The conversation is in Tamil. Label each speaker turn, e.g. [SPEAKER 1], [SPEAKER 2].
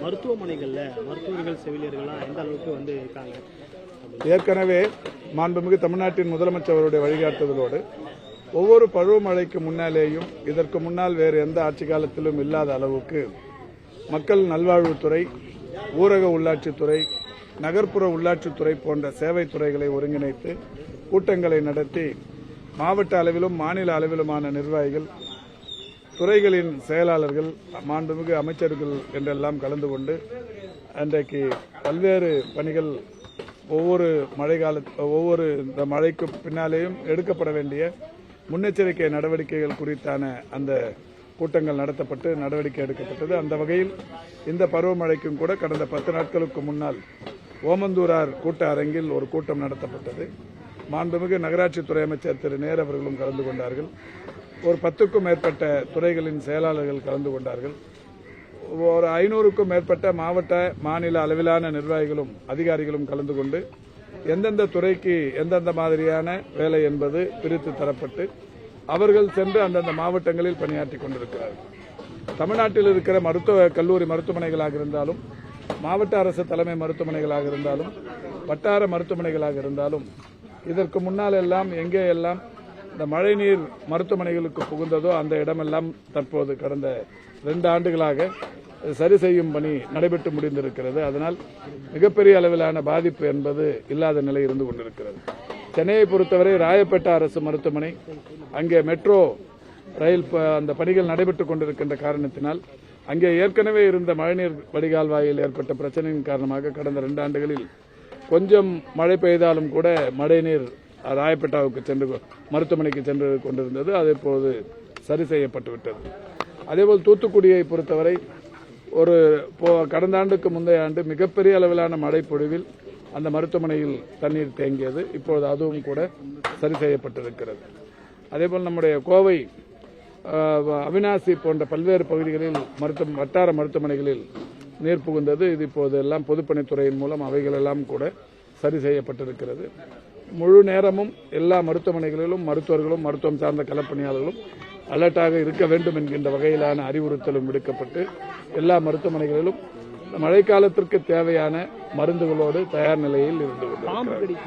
[SPEAKER 1] மருத்துவமனைகள்ல மருத்துவர்கள் செவிலியர்கள்லாம் எந்த அளவுக்கு இருக்காங்க?
[SPEAKER 2] ஏற்கனவே மாண்புமிகு தமிழ்நாட்டின் முதலமைச்சர் அவருடைய வழிகாட்டுதலோடு ஒவ்வொரு பருவமழைக்கு முன்னாலேயும் இதற்கு முன்னால் வேறு எந்த ஆட்சி காலத்திலும் இல்லாத அளவுக்கு மக்கள் நல்வாழ்வுத்துறை, ஊரக உள்ளாட்சித்துறை, நகர்ப்புற உள்ளாட்சித்துறை போன்ற சேவை துறைகளை ஒருங்கிணைத்து கூட்டங்களை நடத்தி மாவட்ட அளவிலும் மாநில அளவிலுமான நிர்வாகிகள், துறைகளின் செயலாளர்கள், மாண்புமிகு அமைச்சர்கள் என்றெல்லாம் கலந்து கொண்டு அன்றைக்கு பல்வேறு பணிகள் ஒவ்வொரு இந்த மழைக்கு பின்னாலேயும் எடுக்கப்பட வேண்டிய முன்னெச்சரிக்கை நடவடிக்கைகள் குறித்தான அந்த கூட்டங்கள் நடத்தப்பட்டு நடவடிக்கை எடுக்கப்பட்டது. அந்த வகையில் இந்த பருவமழைக்கும் கூட கடந்த 10 நாட்களுக்கு முன்னால் ஓமந்தூரார் கூட்ட அரங்கில் ஒரு கூட்டம் நடத்தப்பட்டது. மாண்புமிகு நகராட்சித்துறை அமைச்சர் திரு நேரு அவர்களும் கலந்து கொண்டார்கள். ஒரு 10க்கும் மேற்பட்ட துறைகளின் செயலாளர்கள் கலந்து கொண்டார்கள். ஒரு 500க்கும் மேற்பட்ட மாவட்ட, மாநில அளவிலான நிர்வாகிகளும் அதிகாரிகளும் கலந்து கொண்டு எந்தெந்த துறைக்கு எந்தெந்த மாதிரியான வேலை என்பது பிரித்து தரப்பட்டு அவர்கள் சென்று அந்தந்த மாவட்டங்களில் பணியாற்றிக் கொண்டிருக்கிறார்கள். தமிழ்நாட்டில் இருக்கிற கல்லூரி மருத்துவமனைகளாக இருந்தாலும், மாவட்ட அரசு தலைமை மருத்துவமனைகளாக இருந்தாலும், வட்டார மருத்துவமனைகளாக இருந்தாலும், இதற்கு முன்னால் எல்லாம் எங்கே எல்லாம் இந்த மழைநீர் மருத்துவமனைகளுக்கு புகுந்ததோ அந்த இடமெல்லாம் தற்போது கடந்த 2 ஆண்டுகளாக சரி செய்யும் பணி நடைபெற்று முடிந்திருக்கிறது. அதனால் மிகப்பெரிய அளவிலான பாதிப்பு என்பது இல்லாத நிலை இருந்து கொண்டிருக்கிறது. சென்னையை பொறுத்தவரை ராயப்பேட்டை அரசு மருத்துவமனை, அங்கே மெட்ரோ ரயில் அந்த பணிகள் நடைபெற்றுக் கொண்டிருக்கின்ற காரணத்தினால் அங்கே ஏற்கனவே இருந்த மழைநீர் வடிகால் வாயில் ஏற்பட்ட பிரச்சனையின் காரணமாக கடந்த 2 ஆண்டுகளில் கொஞ்சம் மழை பெய்தாலும் கூட மழைநீர் ராயப்பேட்டாவுக்கு மருத்துவமனைக்கு சென்று கொண்டிருந்தது. அது இப்போது சரி செய்யப்பட்டுவிட்டது. அதேபோல் தூத்துக்குடியை பொறுத்தவரை கடந்த ஆண்டுக்கு முந்தைய ஆண்டு மிகப்பெரிய அளவிலான மழை பொழிவில் அந்த மருத்துவமனையில் தண்ணீர் தேங்கியது. இப்போது அதுவும் கூட சரி செய்யப்பட்டிருக்கிறது. அதேபோல் நம்முடைய கோவை, அவினாசி போன்ற பல்வேறு பகுதிகளில் வட்டார மருத்துவமனைகளில் நீர் புகுந்தது. இது இப்போது எல்லாம் பொதுப்பணித்துறையின் மூலம் அவைகளெல்லாம் கூட சரி செய்யப்பட்டிருக்கிறது. முழு நேரமும் எல்லா மருத்துவமனைகளிலும் மருத்துவர்களும் மருத்துவம் சார்ந்த களப்பணியாளர்களும் அலர்ட்டாக இருக்க வேண்டும் என்கின்ற வகையிலான அறிவுறுத்தலும் விடுக்கப்பட்டு எல்லா மருத்துவமனைகளிலும் மழைக்காலத்திற்கு தேவையான மருந்துகளோடு தயார் நிலையில் இருந்து கொண்டிருக்கிறது.